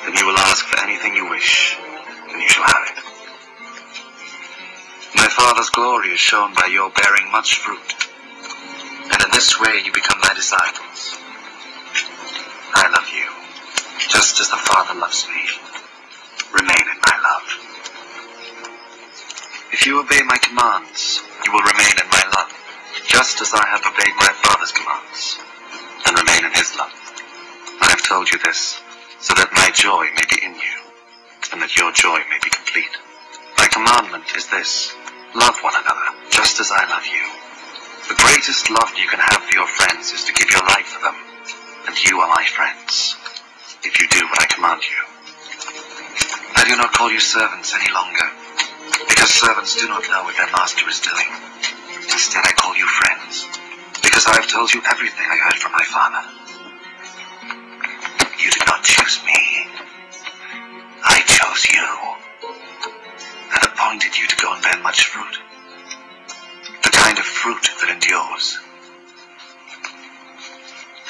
then you will ask for anything you wish, and you shall have it. My Father's glory is shown by your bearing much fruit, and in this way you become my disciples. I love you, just as the Father loves me. Remain in my love. If you obey my commands, you will remain in my love, just as I have obeyed my Father's commands, and remain in his love. I have told you this, so that my joy may be in you, and that your joy may be complete. My commandment is this: love one another, just as I love you. The greatest love you can have for your friends is to give your life for them, and you are my friends, if you do what I command you. I do not call you servants any longer, because servants do not know what their master is doing. Instead, I call you friends, because I have told you everything I heard from my Father. You did not choose me. I chose you, and appointed you to go and bear much fruit, the kind of fruit that endures.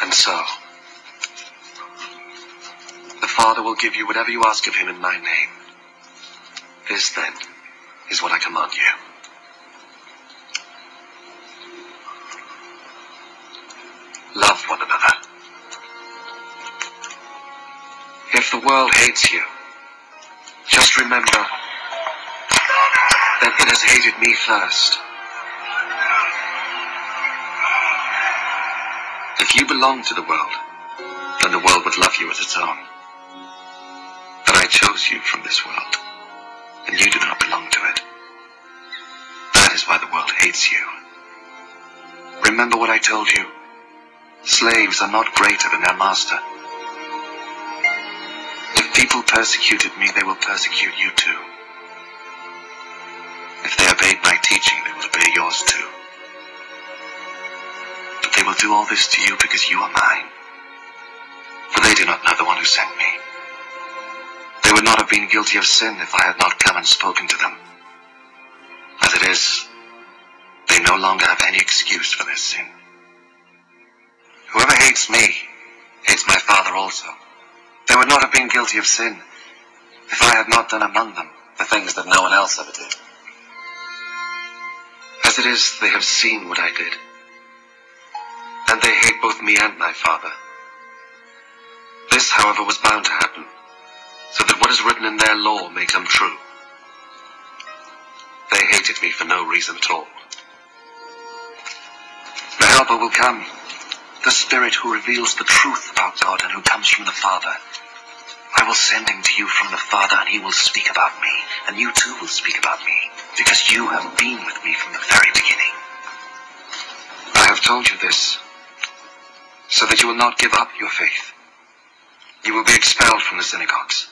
And so, the Father will give you whatever you ask of him in my name. This, then, is what I command you. Love one another. If the world hates you, just remember that it has hated me first. If you belong to the world, then the world would love you as its own. But I chose you from this world, and you do not belong to it. That is why the world hates you. Remember what I told you. Slaves are not greater than their master. If people persecuted me, they will persecute you too. If they obeyed my teaching, they will obey yours too. But they will do all this to you because you are mine. For they do not know the one who sent me. They would not have been guilty of sin if I had not come and spoken to them. As it is, they no longer have any excuse for their sin. Whoever hates me, hates my Father also. They would not have been guilty of sin if I had not done among them the things that no one else ever did. As it is, they have seen what I did, and they hate both me and my Father. This, however, was bound to happen, so that what is written in their law may come true. They hated me for no reason at all. The Helper will come, the Spirit who reveals the truth about God and who comes from the Father. I will send him to you from the Father, and he will speak about me, and you too will speak about me, because you have been with me from the very beginning. I have told you this, so that you will not give up your faith. You will be expelled from the synagogues,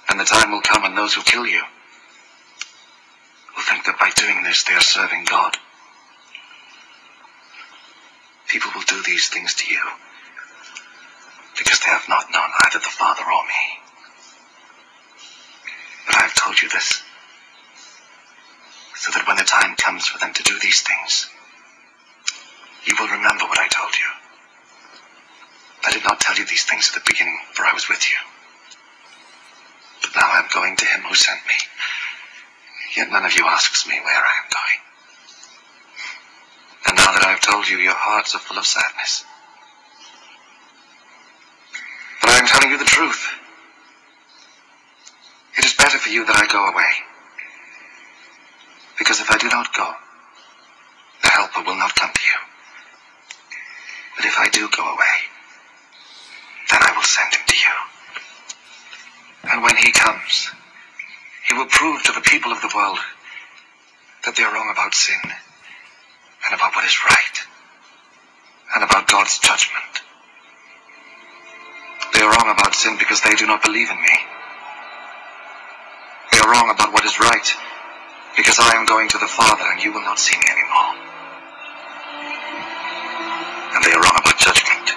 and the time will come when those who kill you will think that by doing this they are serving God. People will do these things to you because they have not known either the Father or me. But I have told you this so that when the time comes for them to do these things, you will remember what I told you. I did not tell you these things at the beginning, for I was with you. But now I am going to him who sent me, yet none of you asks me where I am going. And now that I have told you, your hearts are full of sadness. But I am telling you the truth. It is better for you that I go away. Because if I do not go, the Helper will not come to you. But if I do go away, then I will send him to you. And when he comes, he will prove to the people of the world that they are wrong about sin, and about what is right, and about God's judgment. They are wrong about sin because they do not believe in me. They are wrong about what is right because I am going to the Father and you will not see me anymore. And they are wrong about judgment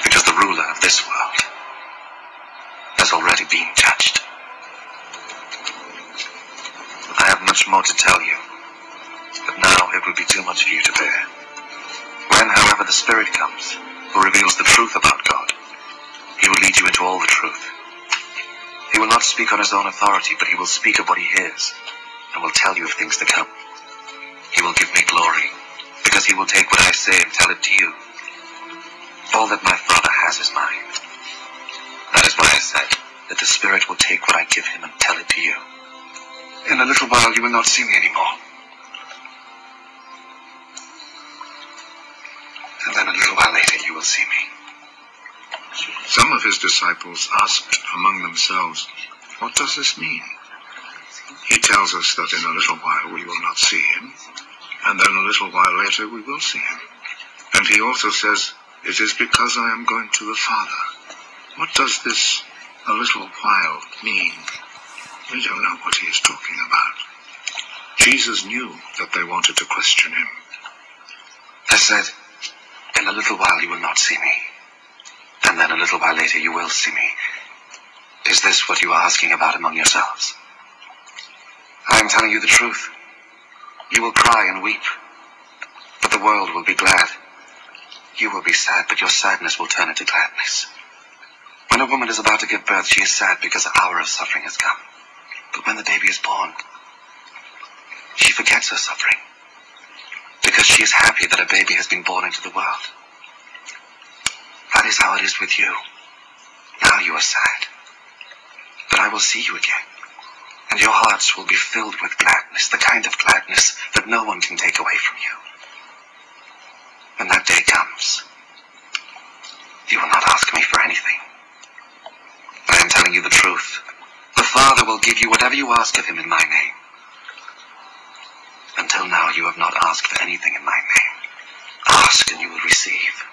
because the ruler of this world has already been judged. I have much more to tell you, but now it will be too much for you to bear. When, however, the Spirit comes, who reveals the truth about God, he will lead lead you into all the truth. He will not speak on his own authority, but he will speak of what he hears, and will tell you of things to come. He will give me glory, because he will take what I say and tell it to you. All that my Father has is mine. That is why I said that the Spirit will take what I give him and tell it to you. In a little while you will not see me anymore. And then a little while later you will see me. Some of his disciples asked among themselves, "What does this mean?" He tells us that in a little while we will not see him, and then a little while later we will see him. And he also says, "It is because I am going to the Father." What does this "a little while" mean? We don't know what he is talking about. Jesus knew that they wanted to question him. I said, in a little while you will not see me, and then a little while later you will see me. Is this what you are asking about among yourselves? I am telling you the truth. You will cry and weep, but the world will be glad. You will be sad, but your sadness will turn into gladness. When a woman is about to give birth, she is sad because the hour of suffering has come. But when the baby is born, she forgets her suffering, because she is happy that a baby has been born into the world. That is how it is with you. Now you are sad, but I will see you again, and your hearts will be filled with gladness, the kind of gladness that no one can take away from you. When that day comes, you will not ask me for anything. I am telling you the truth. The Father will give you whatever you ask of him in my name. Until now you have not asked for anything in my name. Ask and you will receive,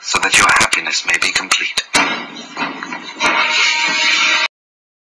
so that your happiness may be